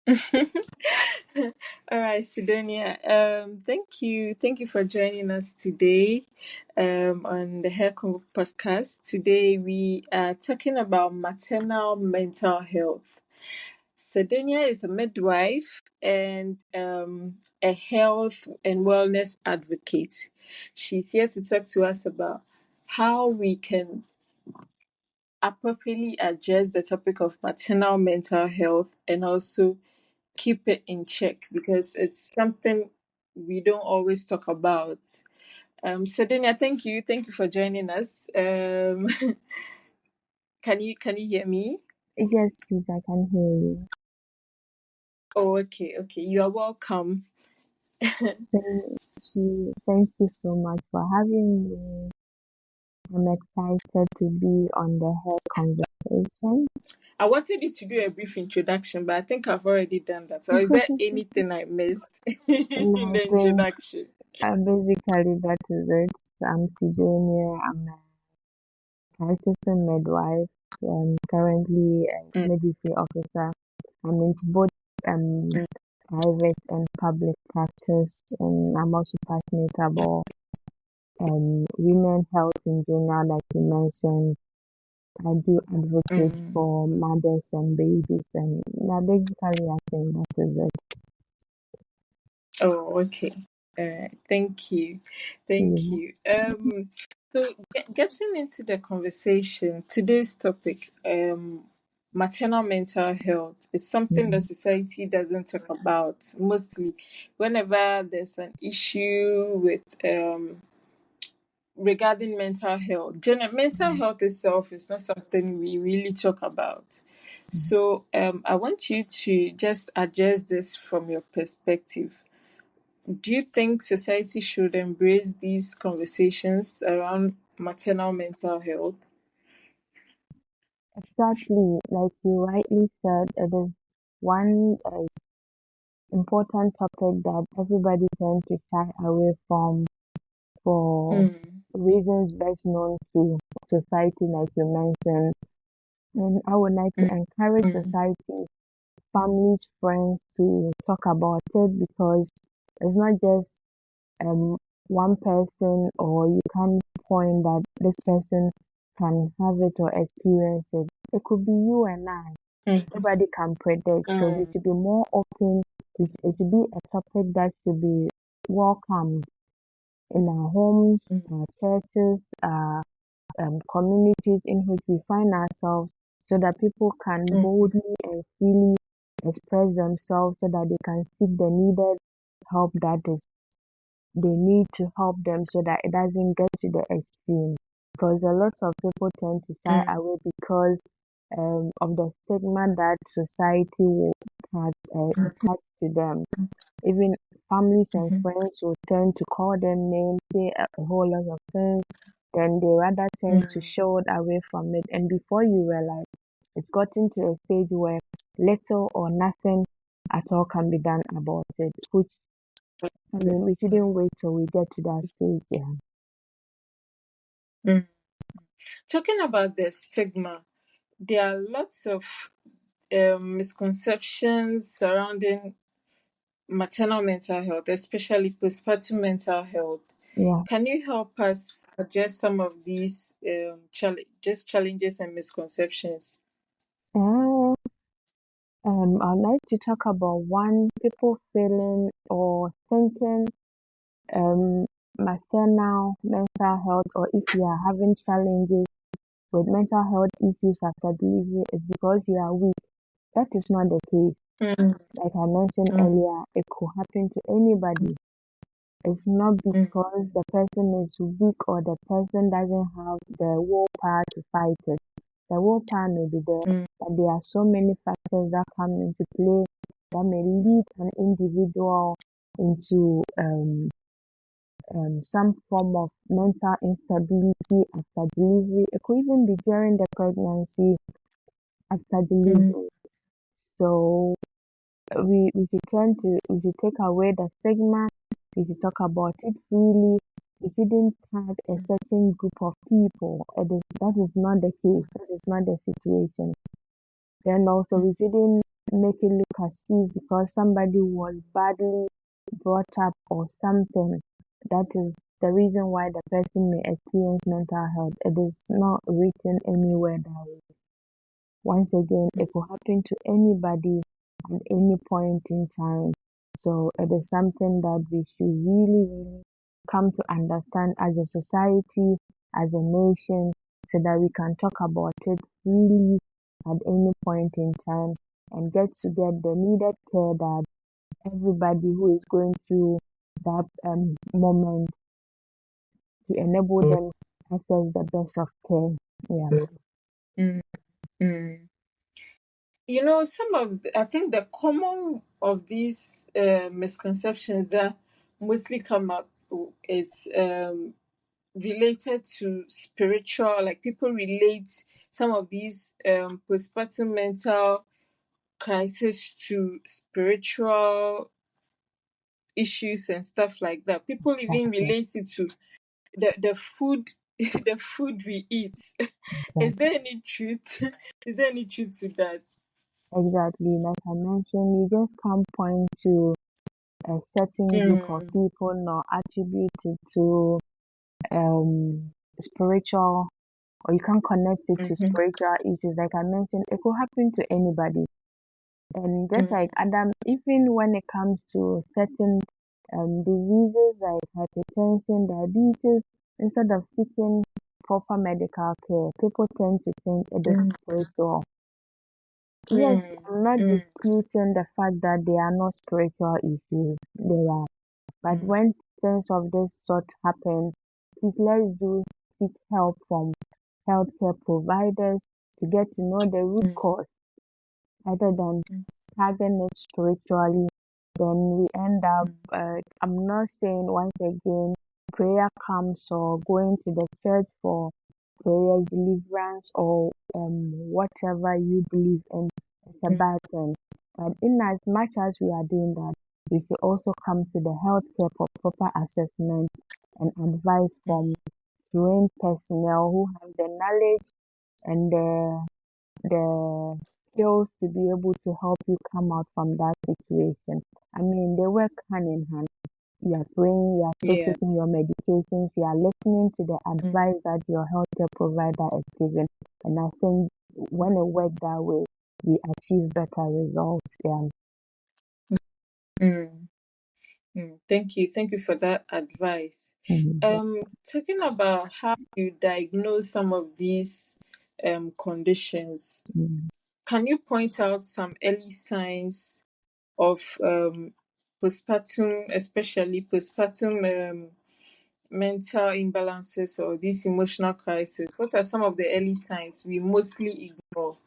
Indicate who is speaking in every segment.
Speaker 1: All right, Cedonia. Thank you for joining us today, on the Hair Convo podcast. Today we are talking about maternal mental health. Cedonia is a midwife and a health and wellness advocate. She's here to talk to us about how we can appropriately address the topic of maternal mental health and also keep it in check because it's something we don't always talk about. Sedenia, thank you for joining us. Can you hear me?
Speaker 2: Yes, please, I can hear you.
Speaker 1: Oh, okay. You are welcome.
Speaker 2: Thank you so much for having me. I'm excited to be on the hair conversation.
Speaker 1: I wanted you to do a brief introduction, but I think I've already done that. So, is there anything I missed
Speaker 2: And
Speaker 1: in
Speaker 2: I
Speaker 1: the
Speaker 2: think
Speaker 1: introduction?
Speaker 2: basically that is it. I'm Cedonia. I'm a practicing midwife. I'm currently a
Speaker 1: Mm,
Speaker 2: midwifery officer. I'm into both um,
Speaker 1: mm,
Speaker 2: private and public practice, and I'm also passionate about women health in general, like you mentioned. I do advocate
Speaker 1: mm.
Speaker 2: for mothers and babies, and yeah, basically, I think that is it.
Speaker 1: Oh, okay. All right. Thank you. Thank
Speaker 2: Yeah.
Speaker 1: you. So getting into the conversation, today's topic, maternal mental health is something that
Speaker 2: Mhm.
Speaker 1: society doesn't talk about mostly. Whenever there's an issue with regarding mental health, mental
Speaker 2: Mhm.
Speaker 1: health itself is not something we really talk about.
Speaker 2: Mhm.
Speaker 1: So I want you to just address this from your perspective. Do you think society should embrace these conversations around maternal mental health?
Speaker 2: Exactly, like you rightly said, it is one important topic that everybody tends to shy away from for
Speaker 1: Mm,
Speaker 2: reasons best known to society, like you mentioned. And I would like to
Speaker 1: mm,
Speaker 2: encourage
Speaker 1: mm,
Speaker 2: society, families, friends to talk about it because it's not just um one person, or you can't point that this person can have it or experience it. It could be you and I.
Speaker 1: mm,
Speaker 2: Nobody can predict. So we
Speaker 1: mm,
Speaker 2: should be more open. It should be a topic that should be welcomed in our homes,
Speaker 1: mm,
Speaker 2: our churches, our communities in which we find ourselves, so that people can
Speaker 1: mm,
Speaker 2: boldly and freely express themselves, so that they can seek the needed help that is they need to help them, so that it doesn't get to the extreme. Because a lot of people tend to shy
Speaker 1: mm,
Speaker 2: away because of the stigma that society will attach to them. Even families and
Speaker 1: mhm,
Speaker 2: friends will tend to call them names, say a whole lot of things, then they rather tend to
Speaker 1: mm,
Speaker 2: shield away from it. And before you realize, it's gotten to a stage where little or nothing at all can be done about it, which I mean, we
Speaker 1: mm,
Speaker 2: shouldn't wait till we get to that stage. Yeah.
Speaker 1: mm. Talking about the stigma, there are lots of misconceptions surrounding maternal mental health, especially postpartum mental health.
Speaker 2: Yeah.
Speaker 1: Can you help us address some of these challenges and misconceptions?
Speaker 2: Uh, I'd like to talk about one, people feeling or thinking um, maternal mental health, or if you are having challenges with mental health issues after delivery, is because you are weak. That is not the case.
Speaker 1: Mm,
Speaker 2: Like I mentioned
Speaker 1: mm,
Speaker 2: earlier, it could happen to anybody. It's not
Speaker 1: mm,
Speaker 2: because the person is weak or the person doesn't have the willpower to fight it. The willpower may be there,
Speaker 1: mm,
Speaker 2: but there are so many factors that come into play that may lead an individual into some form of mental instability after delivery. It could even be during the pregnancy, after
Speaker 1: mm,
Speaker 2: delivery. So we should take away the stigma. We should talk about it freely. We shouldn't tag a certain group of people. That is not the case. That is not the situation. Then also we shouldn't make it look as if because somebody was badly brought up or something, that is the reason why the person may experience mental health. It is not written anywhere that way. Once again, it will happen to anybody at any point in time. So it is something that we should really, really come to understand as a society, as a nation, so that we can talk about it really at any point in time and get to get the needed care that everybody who is going through that moment to enable them access the best of care. Yeah.
Speaker 1: Mm, mm. I think the common of these misconceptions that mostly come up is related to spiritual, like people relate some of these postpartum mental crisis to spiritual issues and stuff like that. People even
Speaker 2: Exactly.
Speaker 1: relate it to the food the food we eat. Is
Speaker 2: Exactly.
Speaker 1: there any truth? Is there any truth to that?
Speaker 2: Exactly. Like I mentioned, you just can't point to a certain group of
Speaker 1: Mm,
Speaker 2: people nor attribute it to spiritual, or you can't connect it to
Speaker 1: mhm,
Speaker 2: spiritual issues. Like I mentioned, it could happen to anybody. And just
Speaker 1: mm,
Speaker 2: like Adam, even when it comes to certain diseases like hypertension, diabetes, instead of seeking proper medical care, people tend to think it is
Speaker 1: mm,
Speaker 2: spiritual. Yes,
Speaker 1: mm,
Speaker 2: I'm not
Speaker 1: mm,
Speaker 2: disputing the fact that there are no spiritual issues. There are. But
Speaker 1: mm,
Speaker 2: when things of this sort happen, please let's do seek help from healthcare providers to get to know the root
Speaker 1: mm,
Speaker 2: cause rather than
Speaker 1: mm,
Speaker 2: tagging it spiritually. Then we end up,
Speaker 1: mm,
Speaker 2: I'm not saying once again, prayer comes or going to the church for prayer, deliverance, or whatever you believe in. It's a
Speaker 1: mm,
Speaker 2: bad thing. But in as much as we are doing that, we should also come to the healthcare for proper assessment and advice
Speaker 1: mm,
Speaker 2: from trained personnel who have the knowledge and the skills to be able to help you come out from that situation. I mean, they work hand in hand. You are praying, you are still
Speaker 1: yeah.
Speaker 2: taking your medications, you are listening to the
Speaker 1: Mm,
Speaker 2: advice that your healthcare provider is giving. And I think when it works that way, we achieve better results. Yeah.
Speaker 1: mm, Thank you. Thank you for that advice.
Speaker 2: Mhm.
Speaker 1: Talking about how you diagnose some of these conditions,
Speaker 2: Mhm.
Speaker 1: can you point out some early signs of postpartum, especially postpartum mental imbalances or these emotional crises? What are some of the early signs we mostly ignore?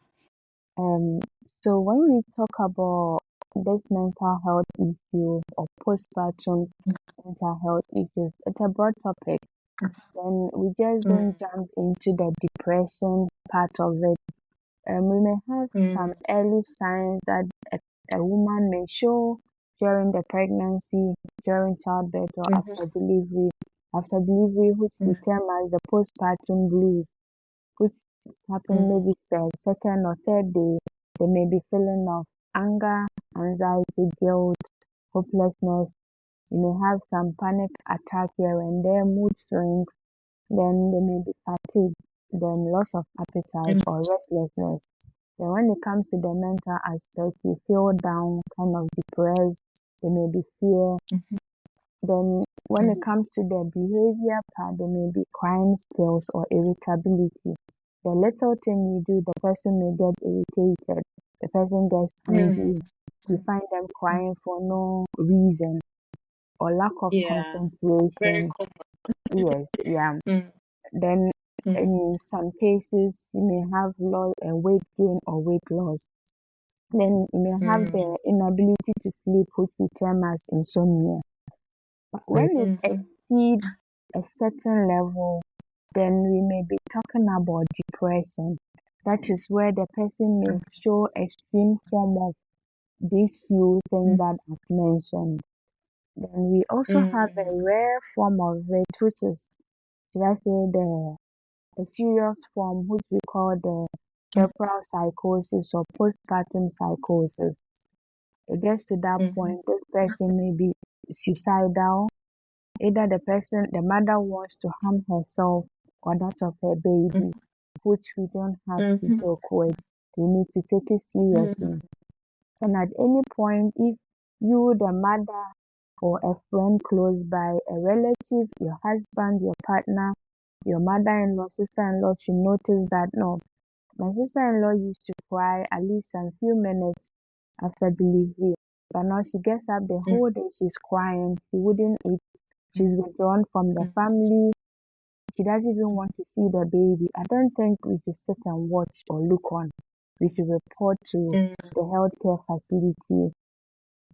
Speaker 2: Um, so when we talk about this mental health issue or postpartum mental health issues, it's a broad topic. Then we just don't
Speaker 1: Mm,
Speaker 2: jump into the depression part of it. We may have some
Speaker 1: mm,
Speaker 2: early signs that a woman may show during the pregnancy, during childbirth, or
Speaker 1: mhm,
Speaker 2: after delivery. After delivery, which we
Speaker 1: mm,
Speaker 2: term as the postpartum blues, which is happening
Speaker 1: mm,
Speaker 2: maybe the second or third day. They may be feeling of anger, anxiety, guilt, hopelessness. You may have some panic attack here and there, mood swings. Then they may be fatigue, then loss of appetite
Speaker 1: mm,
Speaker 2: or restlessness. Then when it comes to the mental aspect, you feel down, kind of depressed. There may be fear.
Speaker 1: mhm,
Speaker 2: Then when it
Speaker 1: mm,
Speaker 2: comes to the behavior part, there may be crying spells or irritability. The little thing you do, the person may get irritated. The person gets
Speaker 1: mm,
Speaker 2: angry. You
Speaker 1: mm,
Speaker 2: find them
Speaker 1: mm.
Speaker 2: crying for no reason or lack of
Speaker 1: Yeah, very
Speaker 2: concentration.
Speaker 1: common.
Speaker 2: Yes, yeah.
Speaker 1: Mm,
Speaker 2: Then
Speaker 1: mm,
Speaker 2: in some cases, you may have weight gain or weight loss. Then you may have
Speaker 1: mm,
Speaker 2: the inability to sleep, which we term as insomnia. But when it
Speaker 1: mhm,
Speaker 2: exceeds a certain level, then we may be talking about depression. That is where the person may show extreme form of these few things
Speaker 1: mm,
Speaker 2: that I've mentioned. Then we also have a
Speaker 1: mm,
Speaker 2: rare form of it, which is, should I say, a serious form, which we call the puerperal psychosis or postpartum psychosis. It gets to that
Speaker 1: Mhm.
Speaker 2: point, this person may be suicidal. Either the mother wants to harm herself or that of her baby, which we don't have to
Speaker 1: Mhm.
Speaker 2: joke with. We need to take it
Speaker 1: Mhm.
Speaker 2: seriously. And at any point, if you, the mother, or a friend close by, a relative, your husband, your partner, your mother-in-law, sister-in-law should notice that no, my sister-in-law used to cry at least a few minutes after delivery, but now she gets up the
Speaker 1: Mhm.
Speaker 2: whole day, she's crying, she wouldn't eat, she's withdrawn from the
Speaker 1: Mhm.
Speaker 2: family, she doesn't even want to see the baby. I don't think we should sit and watch or look on. We should report to
Speaker 1: Mhm.
Speaker 2: the healthcare facility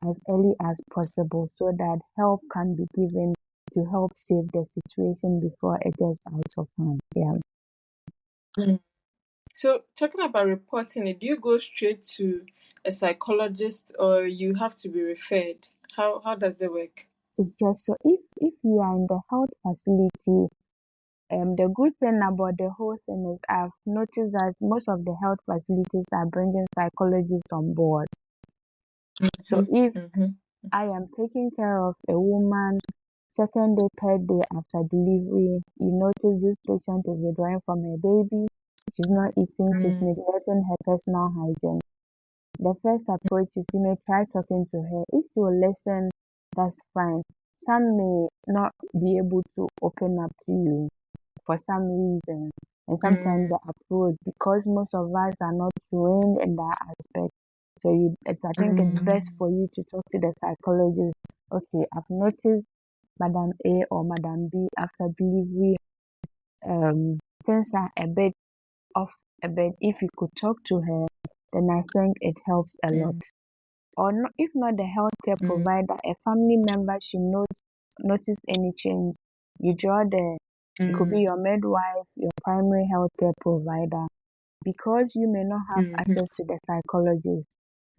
Speaker 2: as early as possible so that help can be given to help save the situation before it gets out of hand. Yeah.
Speaker 1: Mhm. So, talking about reporting it, do you go straight to a psychologist or you have to be referred? How does it work?
Speaker 2: It's just so if you are in the health facility, the good thing about the whole thing is I've noticed that most of the health facilities are bringing psychologists on board. So
Speaker 1: Mhm.
Speaker 2: if
Speaker 1: Mhm.
Speaker 2: I am taking care of a woman, second day, third day after delivery, you notice this patient is withdrawing from her baby, she's not eating, she's
Speaker 1: Mhm.
Speaker 2: neglecting her personal hygiene. The first approach is you may try talking to her. If you listen, that's fine. Some may not be able to open up to you for some reason. And sometimes
Speaker 1: Mhm.
Speaker 2: the approach, because most of us are not trained in that aspect. So I think it's best
Speaker 1: Mhm.
Speaker 2: for you to talk to the psychologist. Okay, I've noticed Madam A or Madam B after delivery, things are a bit off a bit. If you could talk to her, then I think it helps a lot.
Speaker 1: Mhm.
Speaker 2: Or no, if not the healthcare
Speaker 1: Mhm.
Speaker 2: provider, a family member should notice any change. You draw it could be
Speaker 1: Mhm.
Speaker 2: your midwife, your primary healthcare provider, because you may not have
Speaker 1: Mhm.
Speaker 2: access to the psychologist.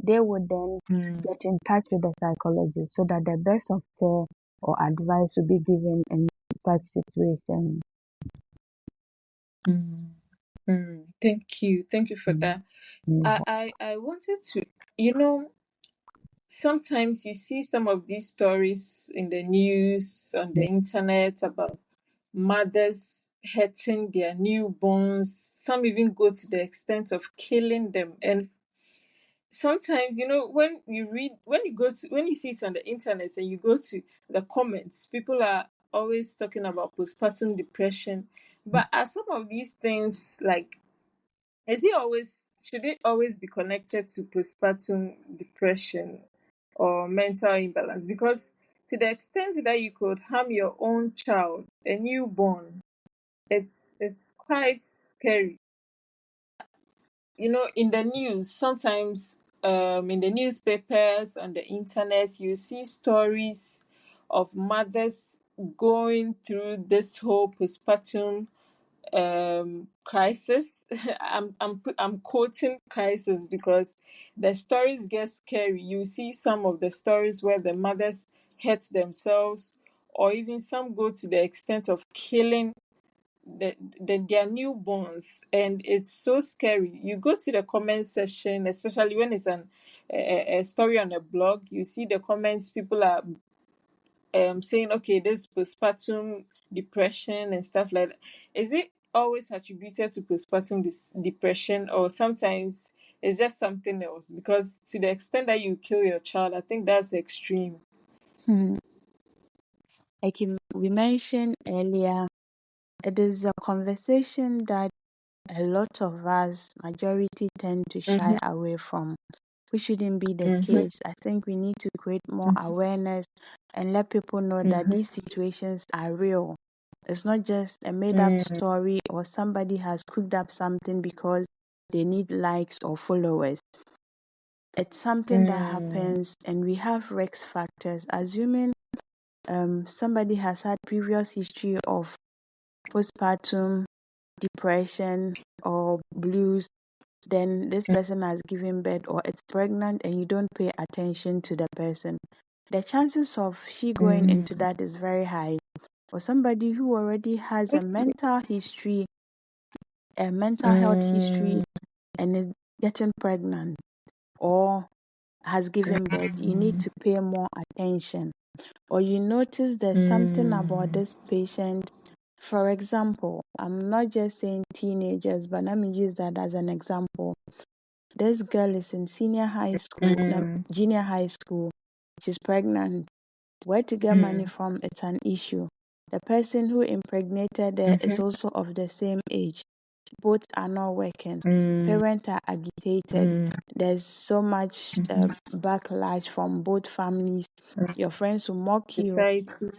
Speaker 2: They would then
Speaker 1: Mhm.
Speaker 2: get in touch with the psychologist so that the best of care or advice will be given in such situation.
Speaker 1: Mhm. Mhm. Thank you for
Speaker 2: Mm.
Speaker 1: that.
Speaker 2: Mm.
Speaker 1: I wanted to, sometimes you see some of these stories in the news on the internet about mothers hurting their newborns. Some even go to the extent of killing them. And sometimes, when you see it on the internet and you go to the comments, people are always talking about postpartum depression. But are some of these things like, should it always be connected to postpartum depression or mental imbalance? Because to the extent that you could harm your own child, a newborn, it's quite scary. In the news, sometimes, in the newspapers, on the internet, you see stories of mothers going through this whole postpartum crisis. I'm quoting crisis because the stories get scary. You see some of the stories where the mothers hurt themselves, or even some go to the extent of killing their newborns, and it's so scary. You go to the comment section, especially when it's a story on a blog. You see the comments, people are saying, okay, this postpartum depression and stuff like that. Is it always attributed to postpartum depression, or sometimes it's just something else? Because to the extent that you kill your child, I think that's extreme.
Speaker 2: Hmm. We mentioned earlier, it is a conversation that a lot of us, majority, tend to shy
Speaker 1: Mm-hmm,
Speaker 2: away from, which shouldn't be the
Speaker 1: mm-hmm,
Speaker 2: case. I think we need to create more awareness and let people know that
Speaker 1: mm-hmm,
Speaker 2: these situations are real. It's not just a made up
Speaker 1: mm-hmm,
Speaker 2: story or somebody has cooked up something because they need likes or followers. It's something that
Speaker 1: mm-hmm,
Speaker 2: happens, and we have risk factors. Assuming somebody has had previous history of postpartum depression or blues, then this person has given birth or it's pregnant and you don't pay attention to the person, the chances of she going into
Speaker 1: mm-hmm.
Speaker 2: that is very high. For somebody who already has a mental health history, and is getting pregnant or has given birth, you need to pay more attention. Or you notice there's something about this patient. For example, I'm not just saying teenagers, but let me use that as an example. This girl is in senior high school, no, junior high school. She's pregnant. Where to get money from, it's an issue. The person who impregnated her is also of the same age. Both are not working. Parents are agitated. There's so much backlash from both families. Your friends will mock you.
Speaker 1: Society.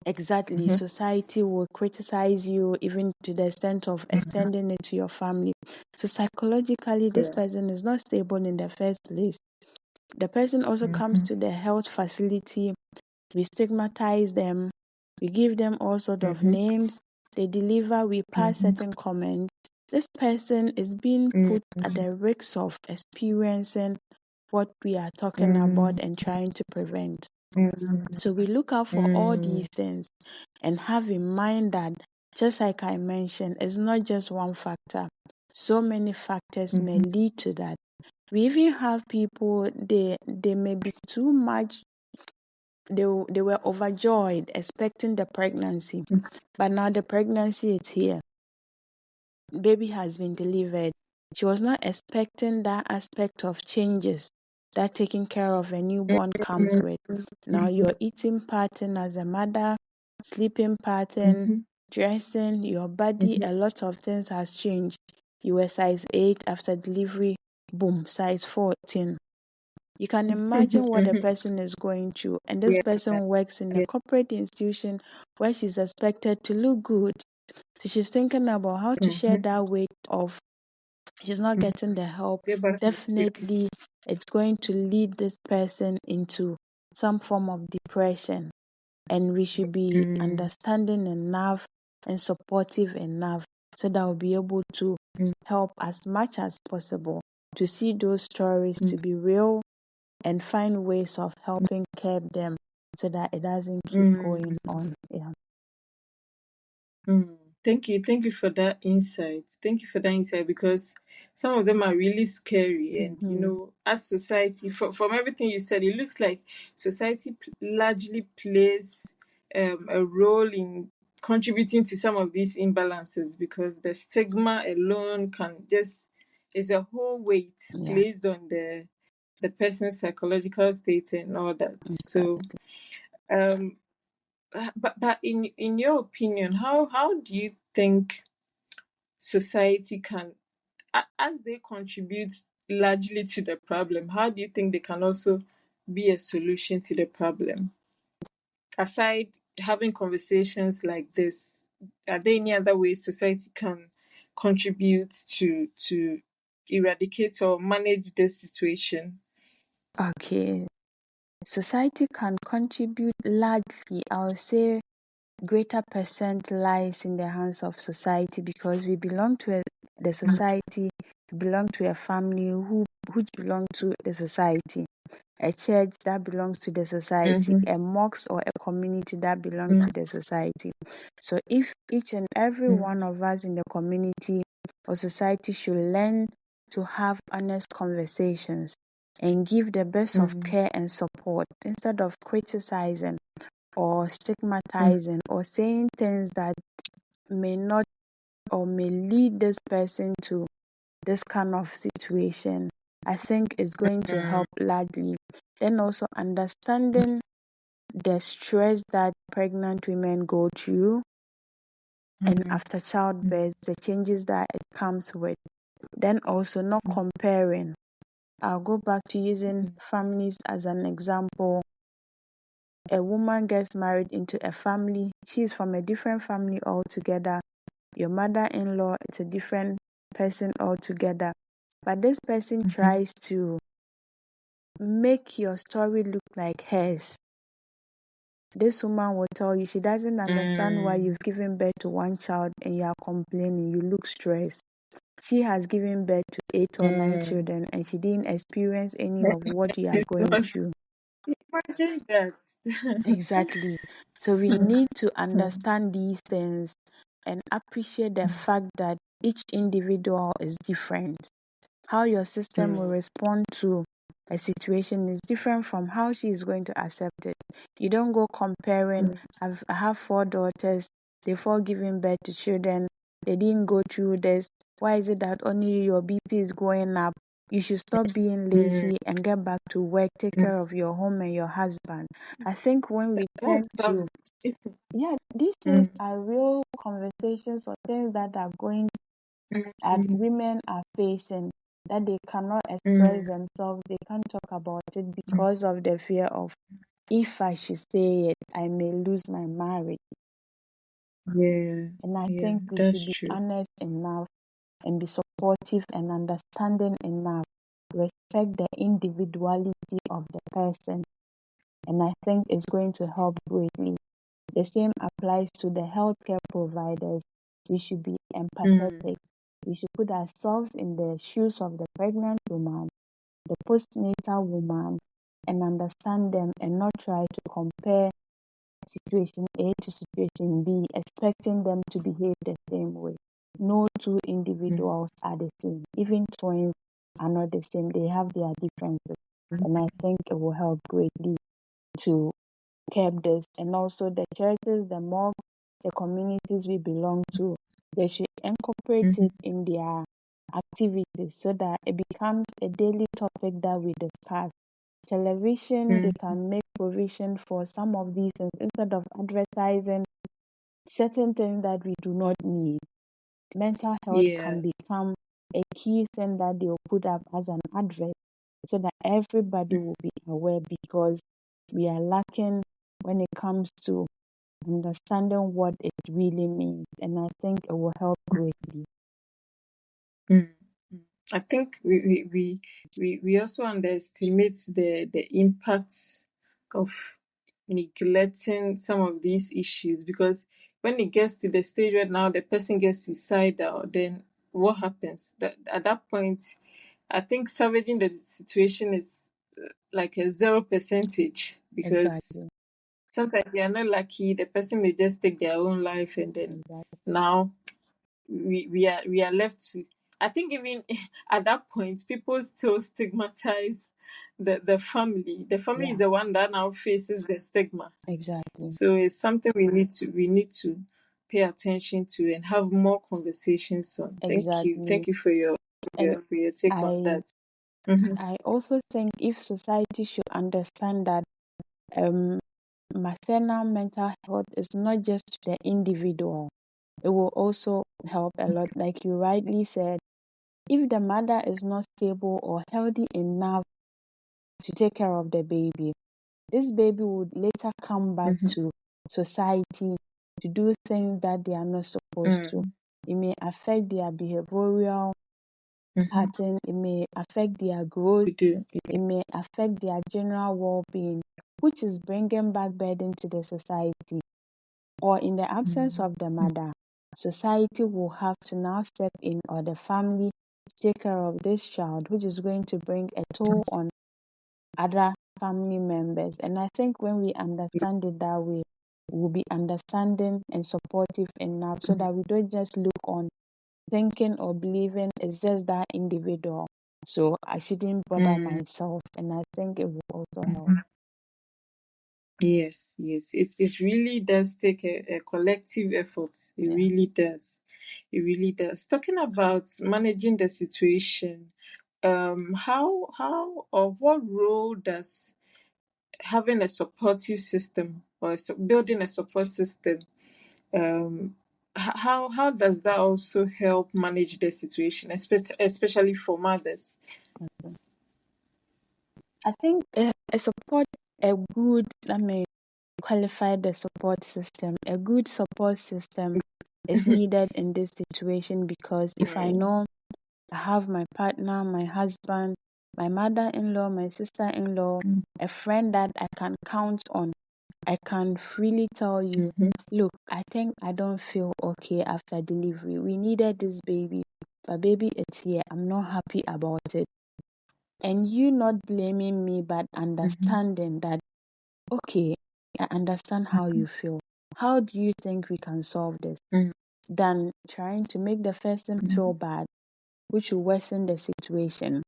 Speaker 2: Exactly. Society will criticize you, even to the extent of extending it to your family. So psychologically, this
Speaker 1: Yeah.
Speaker 2: person is not stable in the first place. The person also comes to the health facility. We stigmatize them. We give them all sort of names. They deliver. We pass certain comments. This person is being put at the risk of experiencing what we are talking about and trying to prevent. So we look out for all these things and have in mind that, just like I mentioned, it's not just one factor. So many factors may lead to that. We even have people, they may be too much, they were overjoyed expecting the pregnancy, but now the pregnancy is here. Baby has been delivered. She was not expecting that aspect of changes that taking care of a newborn comes with. Now your eating pattern as a mother, sleeping pattern, dressing, your body, a lot of things has changed. You were size 8 after delivery, boom, size 14. You can imagine what a person is going through. And this
Speaker 1: Yeah.
Speaker 2: person works in a
Speaker 1: Yeah.
Speaker 2: corporate institution where she's expected to look good. So she's thinking about how to share that weight off. She's not getting the help.
Speaker 1: Get back in space.
Speaker 2: Definitely, it's going to lead this person into some form of depression. And we should be understanding enough and supportive enough so that we'll be able to help as much as possible to see those stories to be real and find ways of helping curb them so that it doesn't keep going on. Yeah.
Speaker 1: Thank you for that insight. Thank you for that insight, because some of them are really scary. And as society, from everything you said, it looks like society largely plays a role in contributing to some of these imbalances, because the stigma alone can just is a whole weight
Speaker 2: Yeah,
Speaker 1: placed on the person's psychological state and all that. So
Speaker 2: exactly.
Speaker 1: um but in your opinion, how do you think society can, as they contribute largely to the problem, how do you think they can also be a solution to the problem? Aside having conversations like this, are there any other ways society can contribute to eradicate or manage this situation?
Speaker 2: Okay. Society can contribute largely. I would say greater percent lies in the hands of society because we belong to the society, we belong to a family which belong to the society, a church that belongs to the society,
Speaker 1: Mm-hmm.
Speaker 2: a mosque or a community that belongs to the society. So if each and every one of us in the community or society should learn to have honest conversations and give the best of care and support instead of criticizing or stigmatizing or saying things that may not or may lead this person to this kind of situation, I think it's going to help largely. Then also understanding the stress that pregnant women go through and after childbirth, the changes that it comes with. Then also not comparing. I'll go back to using families as an example. A woman gets married into a family. She's from a different family altogether. Your mother-in-law is a different person altogether. But this person tries to make your story look like hers. This woman will tell you she doesn't understand why you've given birth to one child and you are complaining. You look stressed. She has given birth to 8 or 9 children and she didn't experience any of what you are
Speaker 1: It's
Speaker 2: going
Speaker 1: not,
Speaker 2: through.
Speaker 1: imagine that.
Speaker 2: Exactly. So we need to understand these things and appreciate the fact that each individual is different. How your system will
Speaker 1: Mm.
Speaker 2: respond to a situation is different from how she is going to accept it. You don't go comparing. I have 4 daughters. They've all given birth to children. They didn't go through this. Why is it that only your BP is going up? You should stop being
Speaker 1: Mm.
Speaker 2: lazy and get back to work, take
Speaker 1: Mm.
Speaker 2: care of your home and your husband. I think when we tend
Speaker 1: That's
Speaker 2: to,
Speaker 1: it.
Speaker 2: yeah, these things
Speaker 1: Mm.
Speaker 2: are real conversations or things that are going, that
Speaker 1: Mm.
Speaker 2: women are facing, that they cannot express
Speaker 1: Mm.
Speaker 2: themselves, they can't talk about it because of the fear of, if I should say it, I may lose my marriage.
Speaker 1: Yeah,
Speaker 2: And I
Speaker 1: yeah,
Speaker 2: think we
Speaker 1: that's
Speaker 2: should be
Speaker 1: true.
Speaker 2: honest enough and be supportive and understanding enough, respect the individuality of the person. And I think it's going to help greatly. The same applies to the healthcare providers. We should be
Speaker 1: Mm.
Speaker 2: empathetic. We should put ourselves in the shoes of the pregnant woman, the postnatal woman, and understand them and not try to compare situation A to situation B, expecting them to behave the same way. No two
Speaker 1: Mm.
Speaker 2: individuals are the same. Even twins are not the same. They have their differences. And I think it will help greatly to curb this. And also the churches, the mosques, the communities we belong to, they should incorporate
Speaker 1: Mm.
Speaker 2: it in their activities so that it becomes a daily topic that we discuss. Television, they
Speaker 1: Mm.
Speaker 2: can make provision for some of these things instead of advertising certain things that we do not need. Mental health
Speaker 1: Yeah.
Speaker 2: can become a key thing that they will put up as an advert so that everybody will be aware, because we are lacking when it comes to understanding what it really means. And I think it will help greatly.
Speaker 1: Mm. Mm. I think we also underestimate the impact of neglecting some of these issues, because when it gets to the stage where now the person gets suicidal, then what happens? That at that point, I think salvaging the situation is like a zero percentage, because
Speaker 2: Exactly.
Speaker 1: sometimes you are not lucky. The person may just take their own life, and then
Speaker 2: Exactly.
Speaker 1: now we are left to. I think even at that point, people still stigmatize the family. The family is
Speaker 2: Yeah,
Speaker 1: the one that now faces the stigma.
Speaker 2: exactly.
Speaker 1: So it's something we need to pay attention to and have more conversations on. Thank you.
Speaker 2: Exactly.
Speaker 1: Thank you for your
Speaker 2: And
Speaker 1: for your take on
Speaker 2: I
Speaker 1: that. Mm-hmm.
Speaker 2: I also think if society should understand that um maternal mental health is not just the individual, it will also help a lot. Like you rightly said, if the mother is not stable or healthy enough to take care of the baby, this baby would later come back
Speaker 1: Mm-hmm.
Speaker 2: to society to do things that they are not supposed to.
Speaker 1: Mm.
Speaker 2: It may affect their behavioral
Speaker 1: Mm-hmm.
Speaker 2: pattern, it may affect their growth,
Speaker 1: We do.
Speaker 2: it may affect their general well being, which is bringing back burden to the society. Or in the absence of the
Speaker 1: Mm-hmm.
Speaker 2: mother, society will have to now step in, or the family, to take care of this child, which is going to bring a toll on other family members. And I think when we understand it that way, we'll be understanding and supportive enough so that we don't just look on thinking or believing it's just that individual. So I shouldn't bother
Speaker 1: Mm.
Speaker 2: myself. And I think it will also help.
Speaker 1: Mhm. Yes, yes. It really does take a collective effort. It
Speaker 2: Yeah.
Speaker 1: really does. It really does. Talking about managing the situation, how or what role does having a supportive system or building a support system, how does that also help manage the situation, especially for mothers?
Speaker 2: I think a support, a good, let me qualify the support system. A good support system is needed in this situation, because if I
Speaker 1: Mm.
Speaker 2: know I have my partner, my husband, my mother in law, my sister in law, a friend that I can count on, I can freely tell you,
Speaker 1: Mhm.
Speaker 2: look, I think I don't feel okay after delivery. We needed this baby, but baby, it's here. I'm not happy about it. And you not blaming me, but
Speaker 1: Mhm.
Speaker 2: understanding that, okay, I understand how you feel. How do you think we can solve this?
Speaker 1: Mhm.
Speaker 2: Than trying to make the person feel bad. which will worsen the situation.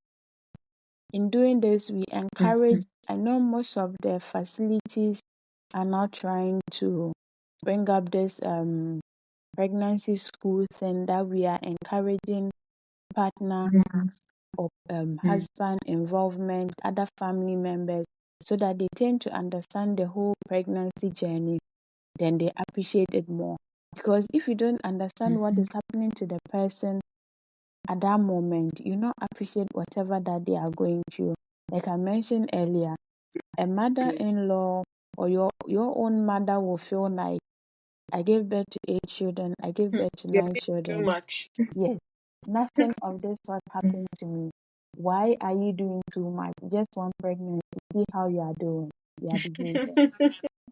Speaker 2: In doing this, we encourage, I know most of the facilities are now trying to bring up this pregnancy school thing that we are encouraging partner or husband involvement, other family members, so that they tend to understand the whole pregnancy journey, then they appreciate it more. Because if you don't understand what is happening to the person at that moment, you not appreciate whatever that they are going through. Like I mentioned earlier, a mother-in-law or your own mother will feel like, I gave birth to 8 children, I gave birth to
Speaker 1: You're
Speaker 2: 9
Speaker 1: doing too
Speaker 2: children.
Speaker 1: much.
Speaker 2: Yes, nothing of this sort happened to me. Why are you doing too much? Just one pregnancy. See how you are doing. You are behaving.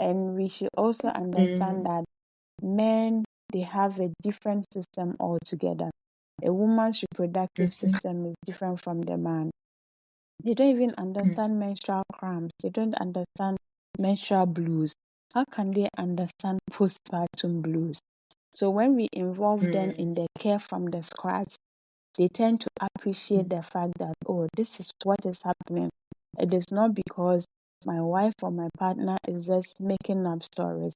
Speaker 2: And we should also understand that men, they have a different system altogether. A woman's reproductive system is different from the man. They don't even understand menstrual cramps. They don't understand menstrual blues. How can they understand postpartum blues? So when we involve them in the care from the scratch, they tend to appreciate the fact that, oh, this is what is happening. It is not because my wife or my partner is just making up stories.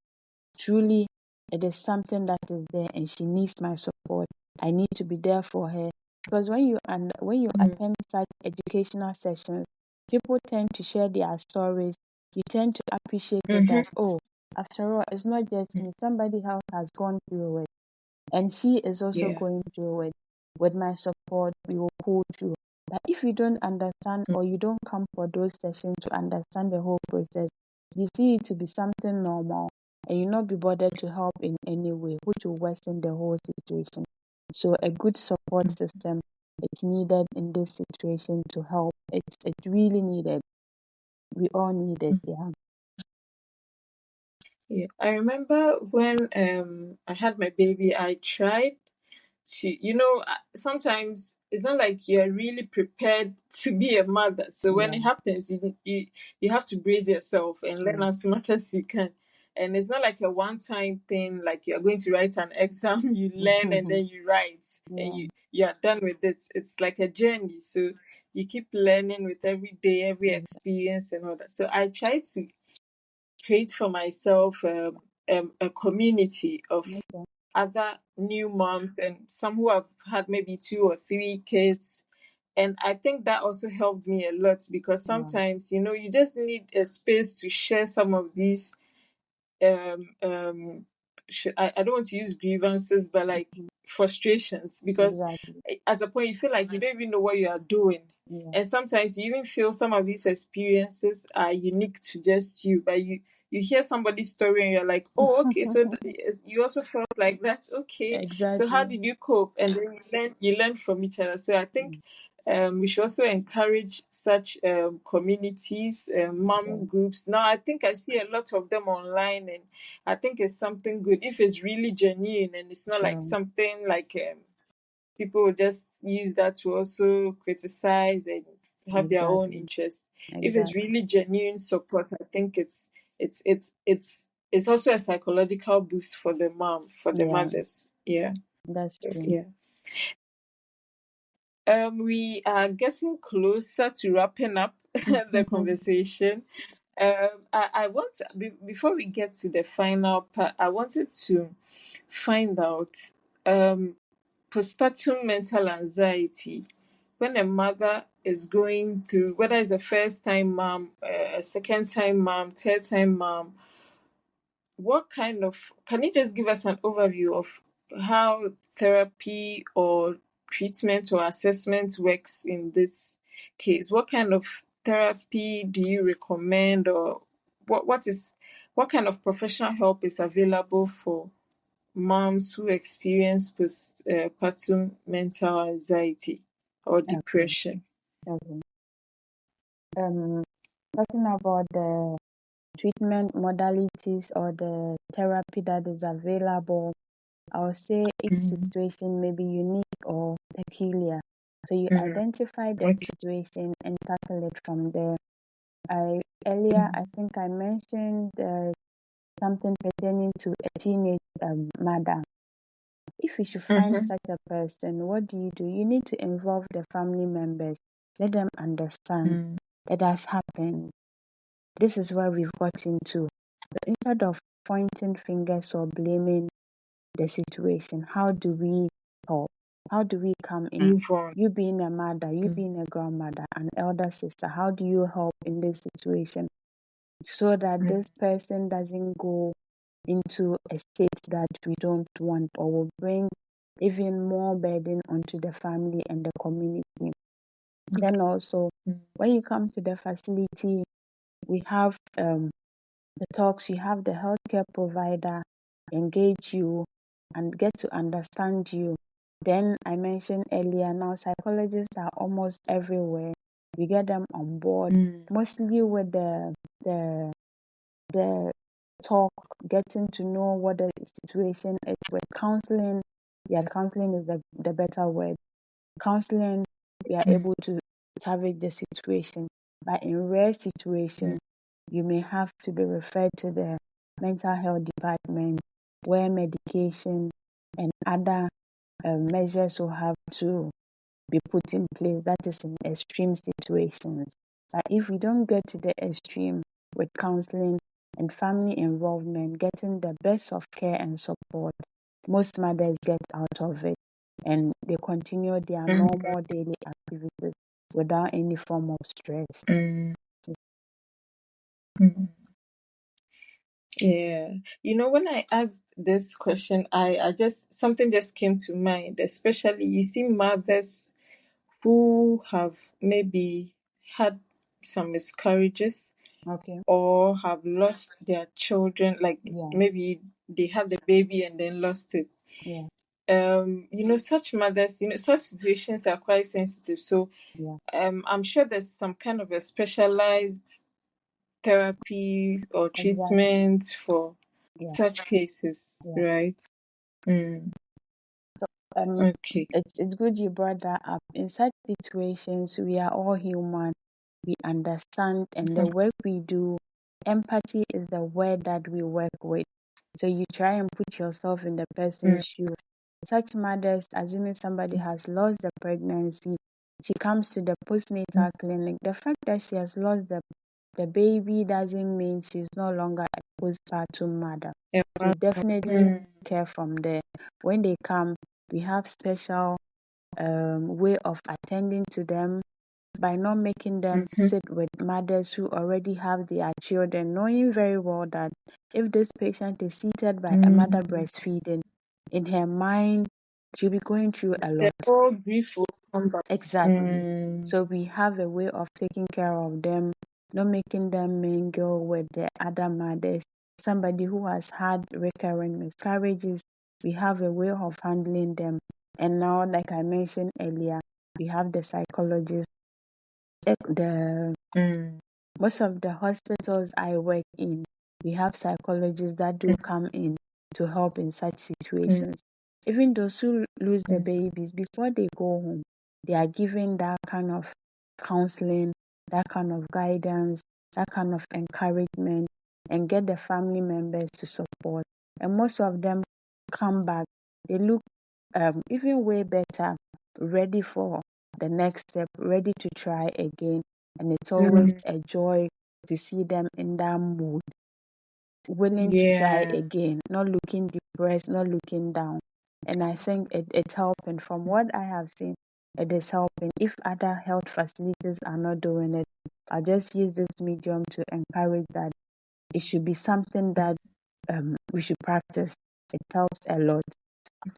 Speaker 2: Truly, it is something that is there and she needs my support. I need to be there for her. Because when you attend such educational sessions, people tend to share their stories. You tend to appreciate it that, oh, after all, it's not just me. Somebody else has gone through it. And she is also
Speaker 1: Yeah.
Speaker 2: going through it. With my support, we will pull through. But if you don't understand or you don't come for those sessions to understand the whole process, you see it to be something normal and you not be bothered to help in any way, which will worsen the whole situation. So a good support system is needed in this situation to help. It's really needed. We all need it, yeah.
Speaker 1: Yeah. I remember when I had my baby, I tried to, sometimes it's not like you're really prepared to be a mother. So when
Speaker 2: Yeah,
Speaker 1: it happens, you have to brace yourself and learn
Speaker 2: true.
Speaker 1: as much as you can. And it's not like a one-time thing, like you're going to write an exam, you learn and then you write and
Speaker 2: Yeah,
Speaker 1: you are done with it. It's like a journey. So you keep learning with every day, every
Speaker 2: yeah.
Speaker 1: experience and all that. So I try to create for myself a community of
Speaker 2: Okay.
Speaker 1: other new moms and some who have had maybe 2 or 3 kids. And I think that also helped me a lot because
Speaker 2: Wow.
Speaker 1: sometimes, you just need a space to share some of these um um I don't want to use grievances, but like frustrations, because
Speaker 2: Exactly.
Speaker 1: at a point you feel like you don't even know what you are doing.
Speaker 2: Yeah.
Speaker 1: And sometimes you even feel some of these experiences are unique to just you, but you hear somebody's story and you're like, oh, okay, so you also felt like that. Okay, so how
Speaker 2: Exactly.
Speaker 1: did you cope? And then you learn from each other. So I think
Speaker 2: Mm,
Speaker 1: we should also encourage such communities, mom
Speaker 2: okay.
Speaker 1: groups. Now, I think I see a lot of them online, and I think it's something good if it's really genuine and it's not like
Speaker 2: True.
Speaker 1: something like people will just use that to also criticize and have their own
Speaker 2: Exactly.
Speaker 1: interest. If it's
Speaker 2: Exactly.
Speaker 1: really genuine support, I think it's also a psychological boost for the mom, for the
Speaker 2: Yeah,
Speaker 1: mothers. Yeah,
Speaker 2: that's true.
Speaker 1: yeah. We are getting closer to wrapping up the conversation. I want before we get to the final part, I wanted to find out um, postpartum mental anxiety when a mother is going through, whether it's a first time mom, a second time mom, third time mom. What kind of, can you just give us an overview of how therapy or treatment or assessment works in this case? What kind of therapy do you recommend, or what kind of professional help is available for moms who experience postpartum mental anxiety or
Speaker 2: Okay.
Speaker 1: depression?
Speaker 2: Okay. Um, Talking about the treatment modalities or the therapy that is available, I would say each
Speaker 1: Mm,
Speaker 2: situation may be unique or peculiar. So you
Speaker 1: mm,
Speaker 2: identify the
Speaker 1: okay.
Speaker 2: situation and tackle it from there. I think I mentioned something pertaining to a teenage mother. If you should find
Speaker 1: Mm-hmm.
Speaker 2: such a person, what do? You need to involve the family members, let them understand
Speaker 1: Mm.
Speaker 2: it has happened. This is where we've got into. Instead of pointing fingers or blaming the situation, how do we help? How do we come in?
Speaker 1: Move on.
Speaker 2: You being a mother, you
Speaker 1: Mm.
Speaker 2: being a grandmother, an elder sister, how do you help in this situation so that
Speaker 1: Mm.
Speaker 2: this person doesn't go into a state that we don't want or will bring even more burden onto the family and the community? Then also,
Speaker 1: Mm.
Speaker 2: when you come to the facility, we have the talks, you have the healthcare provider engage you and get to understand you. Then I mentioned earlier, now psychologists are almost everywhere. We get them on board,
Speaker 1: Mm.
Speaker 2: mostly with the the talk, getting to know what the situation is with counseling. Yeah, counseling is the better word. Counseling, we are
Speaker 1: Mm.
Speaker 2: able to salvage the situation. But in rare
Speaker 1: Mm.
Speaker 2: situations, you may have to be referred to the mental health department where medication and other measures will have to be put in place. That is in extreme situations. But if we don't get to the extreme with counseling and family involvement, getting the best of care and support, most mothers get out of it and they continue their
Speaker 1: Mm.
Speaker 2: normal daily activities without any form of stress.
Speaker 1: Mm. Mm. Yeah. When I asked this question, I just something just came to mind, especially you see mothers who have maybe had some miscarriages
Speaker 2: Okay.
Speaker 1: or have lost their children, like
Speaker 2: Yeah.
Speaker 1: maybe they have the baby and then lost it.
Speaker 2: Yeah.
Speaker 1: Such mothers, such situations are quite sensitive. So
Speaker 2: Yeah.
Speaker 1: I'm sure there's some kind of a specialized therapy or
Speaker 2: Exactly.
Speaker 1: treatment for
Speaker 2: Yeah.
Speaker 1: such cases,
Speaker 2: Yeah.
Speaker 1: right? Mm.
Speaker 2: Um,
Speaker 1: Okay.
Speaker 2: it's good you brought that up. In such situations, we are all human. We understand, and the work we do, empathy is the word that we work with. So you try and put yourself in the
Speaker 1: Mm.
Speaker 2: person's shoe. Such mothers, assuming somebody has lost the pregnancy, she comes to the postnatal clinic. The fact that she has lost the baby doesn't mean she's no longer a postpartum mother.
Speaker 1: Yeah.
Speaker 2: So definitely
Speaker 1: Mm.
Speaker 2: care from there. When they come, we have special way of attending to them by not making them
Speaker 1: Mm-hmm.
Speaker 2: sit with mothers who already have their children, knowing very well that if this patient is seated by a mother
Speaker 1: Mm.
Speaker 2: breastfeeding, in her mind, she'll be going through a
Speaker 1: The
Speaker 2: lot.
Speaker 1: whole grief will come back.
Speaker 2: Exactly.
Speaker 1: Mm.
Speaker 2: So we have a way of taking care of them, not making them mingle with the other mothers. Somebody who has had recurrent miscarriages, we have a way of handling them. And now, like I mentioned earlier, we have the psychologist, the
Speaker 1: Mm.
Speaker 2: most of the hospitals I work in, we have psychologists that do come in to help in such
Speaker 1: Mm.
Speaker 2: situations. Even those who lose the
Speaker 1: Mm.
Speaker 2: babies, before they go home, they are given that kind of counseling, that kind of guidance, that kind of encouragement, and get the family members to support. And most of them come back, they look even way better, ready for the next step, ready to try again. And it's always
Speaker 1: Mm.
Speaker 2: a joy to see them in that mood, willing to try
Speaker 1: Yeah.
Speaker 2: again, not looking depressed, not looking down. And I think it's helping. From what I have seen, it is helping. If other health facilities are not doing it, I just use this medium to encourage that it should be something that we should practice. It helps a lot.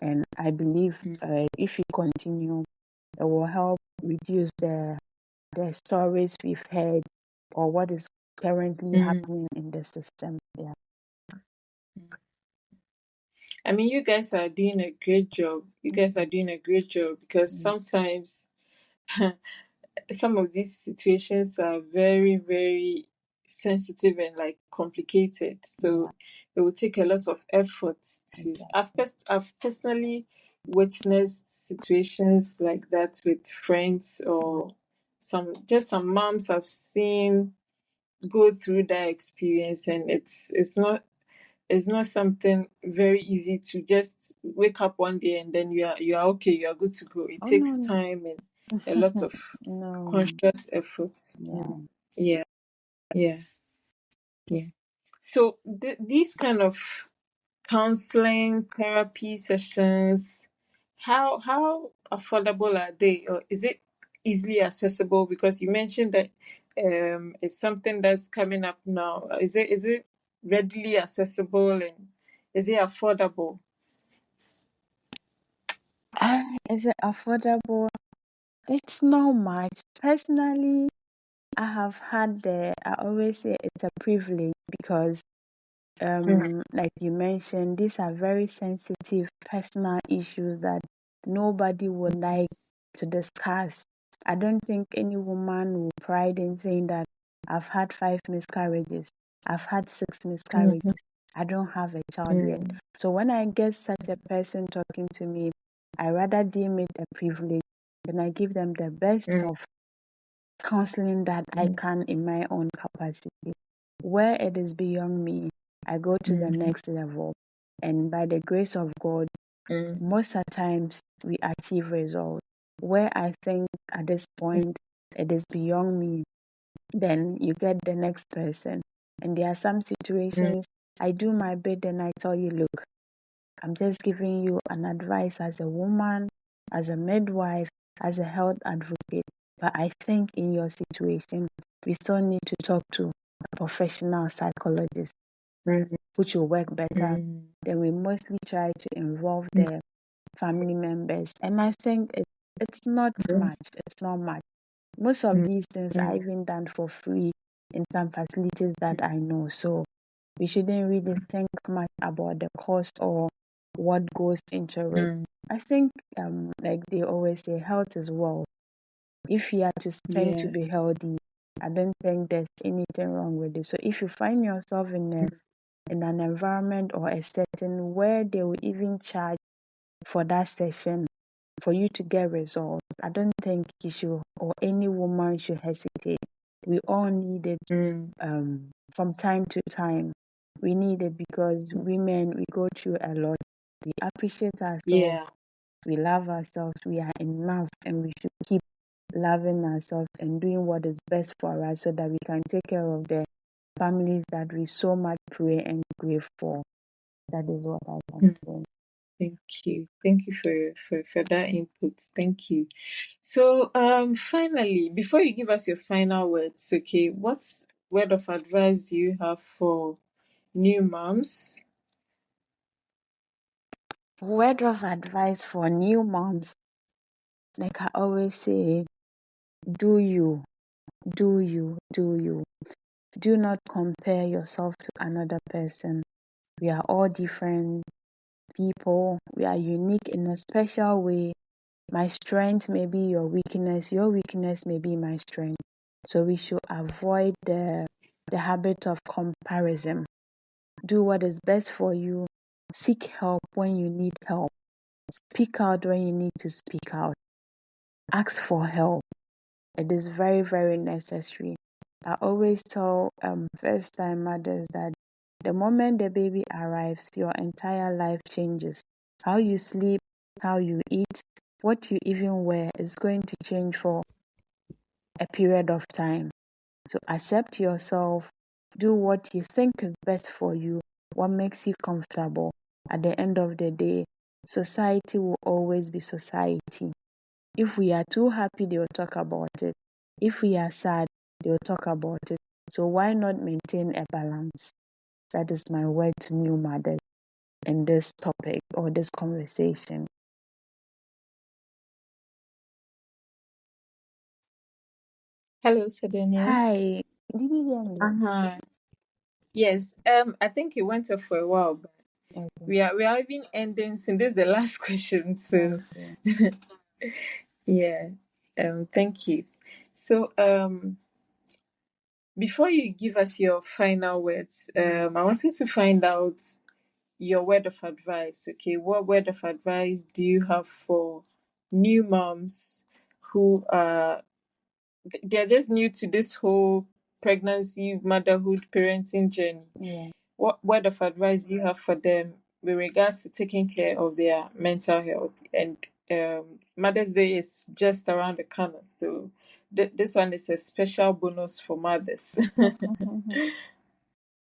Speaker 2: And I believe
Speaker 1: Mm.
Speaker 2: if we continue, it will help reduce the stories we've heard or what is currently
Speaker 1: Mm.
Speaker 2: happening in the system. Yeah.
Speaker 1: I mean, you guys are doing a great job. You guys are doing a great job because
Speaker 2: Mm.
Speaker 1: sometimes some of these situations are very, very sensitive and like complicated.
Speaker 2: Yeah.
Speaker 1: So it will take a lot of effort to.
Speaker 2: Exactly.
Speaker 1: I've personally witnessed situations like that with friends
Speaker 2: Mm.
Speaker 1: or some moms I've seen go through that experience, and it's not it's not something very easy to just wake up one day and then you are okay, you are good to go. It
Speaker 2: Oh
Speaker 1: takes
Speaker 2: no,
Speaker 1: time and a lot of
Speaker 2: no,
Speaker 1: conscious effort.
Speaker 2: yeah.
Speaker 1: Yeah, yeah, yeah. So these kind of counseling therapy sessions, how affordable are they, or is it easily accessible? Because you mentioned that it's something that's coming up now. Is it readily accessible, and is it affordable?
Speaker 2: Is it affordable? It's not much. Personally, I always say it's a privilege because
Speaker 1: Mm,
Speaker 2: like you mentioned, these are very sensitive personal issues that nobody would like to discuss. I don't think any woman will pride in saying that I've had 5 miscarriages, I've had 6 miscarriages,
Speaker 1: mhm,
Speaker 2: I don't have a child yet.
Speaker 1: mm,
Speaker 2: So when I get such a person talking to me, I rather deem it a privilege and I give them the best
Speaker 1: mm,
Speaker 2: of counseling that I
Speaker 1: mm,
Speaker 2: can in my own capacity. Where it is beyond me, I go to the
Speaker 1: mhm,
Speaker 2: next level. And by the grace of God,
Speaker 1: mm,
Speaker 2: most of the times we achieve results. Where I think at this
Speaker 1: mm,
Speaker 2: point it is beyond me, then you get the next person. And there are some
Speaker 1: mm,
Speaker 2: situations I do my bit and I tell you, look, I'm just giving you an advice as a woman, as a midwife, as a health advocate. But I think in your situation, we still need to talk to a professional psychologist,
Speaker 1: mm,
Speaker 2: which will work better.
Speaker 1: mm,
Speaker 2: Then we mostly try to involve the family members. And I think it's not
Speaker 1: mm,
Speaker 2: much. It's not much. Most of
Speaker 1: mm,
Speaker 2: these things are
Speaker 1: mm,
Speaker 2: even done for free in some facilities that I know. So we shouldn't really think much about the cost or what goes into it.
Speaker 1: mm.
Speaker 2: I think, like they always say, health is wealth. If you are to spend to
Speaker 1: Yeah.
Speaker 2: be healthy, I don't think there's anything wrong with it. So if you find yourself in an environment or a setting where they will even charge for that session for you to get results, I don't think you should or any woman should hesitate. We all need it
Speaker 1: Mm,
Speaker 2: from time to time. We need it because women, we go through a lot. We appreciate ourselves,
Speaker 1: yeah.
Speaker 2: we love ourselves, we are enough, and we should keep loving ourselves and doing what is best for us so that we can take care of the families that we so much pray and crave for. That is what I can
Speaker 1: Mm.
Speaker 2: say.
Speaker 1: Thank you. Thank you for that input. Thank you. So, finally, before you give us your final words, okay, what word of advice do you have for new moms?
Speaker 2: Word of advice for new moms, like I always say, do you, do you, do you. Do not compare yourself to another person. We are all different people. We are unique in a special way. My strength may be your weakness may be my strength. So we should avoid the habit of comparison. Do what is best for you. Seek help when you need help. Speak out when you need to speak out. Ask for help. It is very, very necessary. I always tell first time mothers that the moment the baby arrives, your entire life changes. How you sleep, how you eat, what you even wear is going to change for a period of time. So accept yourself, do what you think is best for you, what makes you comfortable. At the end of the day, society will always be society. If we are too happy, they will talk about it. If we are sad, they will talk about it. So why not maintain a balance? That is my word to new mothers in this topic or this conversation.
Speaker 1: Hello, Cedonia.
Speaker 2: Hi, did you hear me?
Speaker 1: Uh-huh. Yes. I think it went off for a while, but
Speaker 2: Okay,
Speaker 1: we are even ending soon. This is the last question, so
Speaker 2: okay.
Speaker 1: yeah. Thank you. So, before you give us your final words, I wanted to find out your word of advice. Okay, what word of advice do you have for new moms who are they're just new to this whole pregnancy, motherhood, parenting journey?
Speaker 2: Yeah.
Speaker 1: what word of advice do you have for them with regards to taking care of their mental health? And Mother's Day is just around the corner, so this one is a special bonus for mothers.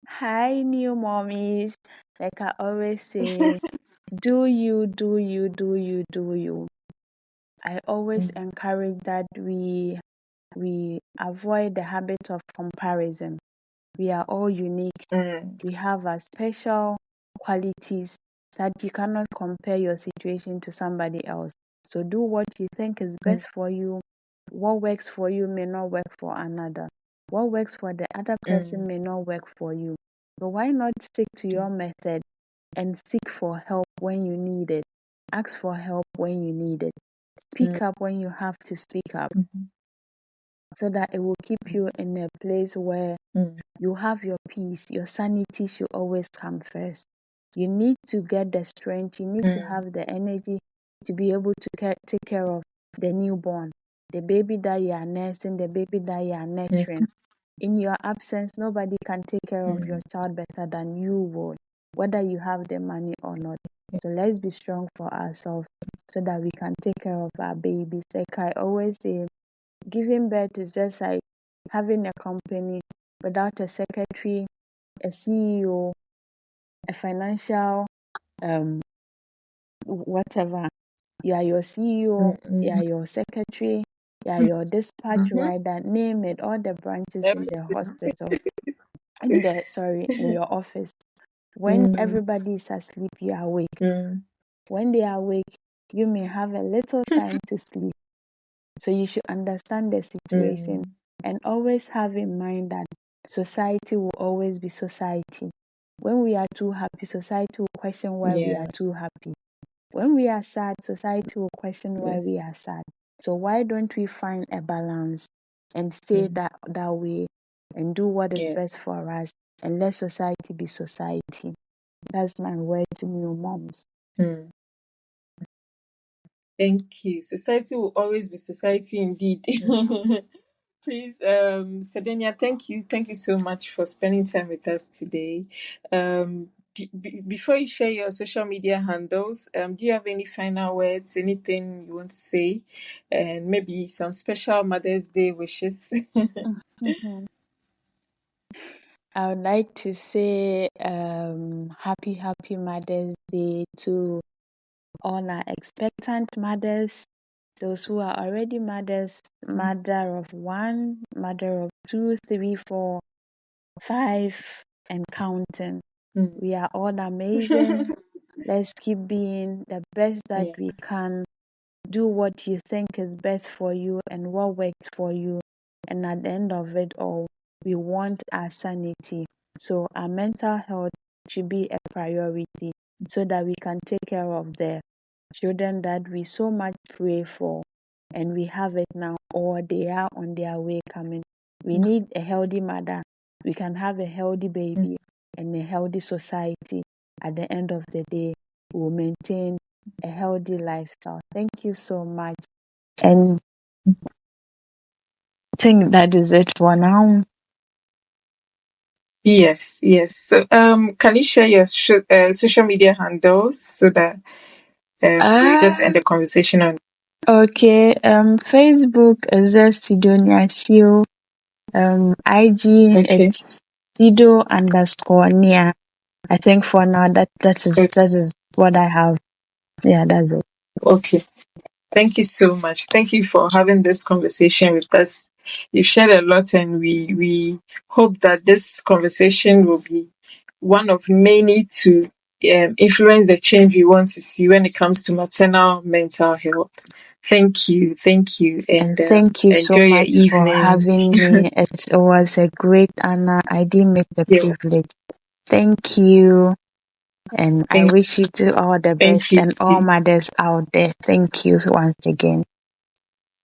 Speaker 2: Hi, new mommies. Like I always say, do you, do you, do you, do you. I always
Speaker 1: Mm,
Speaker 2: encourage that we avoid the habit of comparison. We are all unique.
Speaker 1: mm,
Speaker 2: We have our special qualities that you cannot compare your situation to somebody else. So do what you think is
Speaker 1: mm,
Speaker 2: best for you. What works for you may not work for another. What works for the other person
Speaker 1: mm,
Speaker 2: may not work for you. So why not stick to your method and seek for help when you need it? Ask for help when you need it.
Speaker 1: mm,
Speaker 2: Speak up when you have to speak up
Speaker 1: mhm,
Speaker 2: so that it will keep you in a place where
Speaker 1: mm,
Speaker 2: you have your peace. Your sanity should always come first. You need to get the strength, you need to
Speaker 1: mm,
Speaker 2: have the energy to be able to take care of the newborn, the baby that you are nursing, the baby that you are nurturing.
Speaker 1: mhm,
Speaker 2: In your absence, nobody can take care of your
Speaker 1: mm,
Speaker 2: child better than you would, whether you have the money or not. So let's be strong for ourselves so that we can take care of our babies. Like I always say, giving birth is just like having a company without a secretary, a CEO, a financial, um, whatever. You are your CEO,
Speaker 1: mm,
Speaker 2: you are
Speaker 1: mm,
Speaker 2: your secretary, you are
Speaker 1: mm,
Speaker 2: your dispatch
Speaker 1: mhm.
Speaker 2: rider, name it, all the branches in the
Speaker 1: Everything.
Speaker 2: hospital, in your office. When
Speaker 1: Mm,
Speaker 2: everybody is asleep, you are awake.
Speaker 1: mm,
Speaker 2: When they are awake, you may have a little time to sleep. So you should understand the situation
Speaker 1: mm.
Speaker 2: and always have in mind that society will always be society. When we are too happy, society will question why we are
Speaker 1: Yeah.
Speaker 2: too happy. When we are sad, society will question why
Speaker 1: Yes.
Speaker 2: we are sad. So why don't we find a balance and stay
Speaker 1: Mm,
Speaker 2: that way and do what is
Speaker 1: yeah.
Speaker 2: best for us and let society be society. That's my word to new moms.
Speaker 1: Mm. Thank you. Society will always be society indeed. Please, Cedonia, thank you so much for spending time with us today. Before you share your social media handles, do you have any final words, anything you want to say, and maybe some special Mother's Day wishes?
Speaker 2: Mhm. I would like to say happy Mother's Day to all our expectant mothers, those who are already mothers, mother of one, mother of two, three, four, five, and counting.
Speaker 1: Mm.
Speaker 2: We are all amazing. Let's keep being the best that
Speaker 1: Yeah.
Speaker 2: we can. Do what you think is best for you and what works for you. And at the end of it all, we want our sanity. So our mental health should be a priority so that we can take care of the children that we so much pray for and we have it now or they are on their way coming. We need a healthy mother. We can have a healthy
Speaker 1: Mm.
Speaker 2: baby and a healthy society. At the end of the day, we will maintain a healthy lifestyle. Thank you so much. And I think that is it for now.
Speaker 1: Yes, yes. So, can you share your social media handles so that we'll just end
Speaker 2: Ah,
Speaker 1: the conversation on?
Speaker 2: okay. Facebook is just Cedonia Seal. IG
Speaker 1: Okay.
Speaker 2: it's Cedo_Nia. I think for now
Speaker 1: Okay.
Speaker 2: that is what I have. Yeah, that's it.
Speaker 1: Okay. Thank you so much. Thank you for having this conversation with us. You've shared a lot, and we hope that this conversation will be one of many to influence the change we want to see when it comes to maternal mental health. Thank you, and
Speaker 2: And thank you so
Speaker 1: enjoy your
Speaker 2: much for
Speaker 1: evening.
Speaker 2: having me. It was a great honor. I didn't make the
Speaker 1: Yeah,
Speaker 2: privilege. Thank you. And I
Speaker 1: thank,
Speaker 2: wish you to all the
Speaker 1: thank
Speaker 2: best
Speaker 1: you
Speaker 2: and all
Speaker 1: too.
Speaker 2: mothers out there. Thank you once again.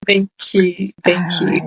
Speaker 1: Thank you,
Speaker 2: All
Speaker 1: thank you.
Speaker 2: right.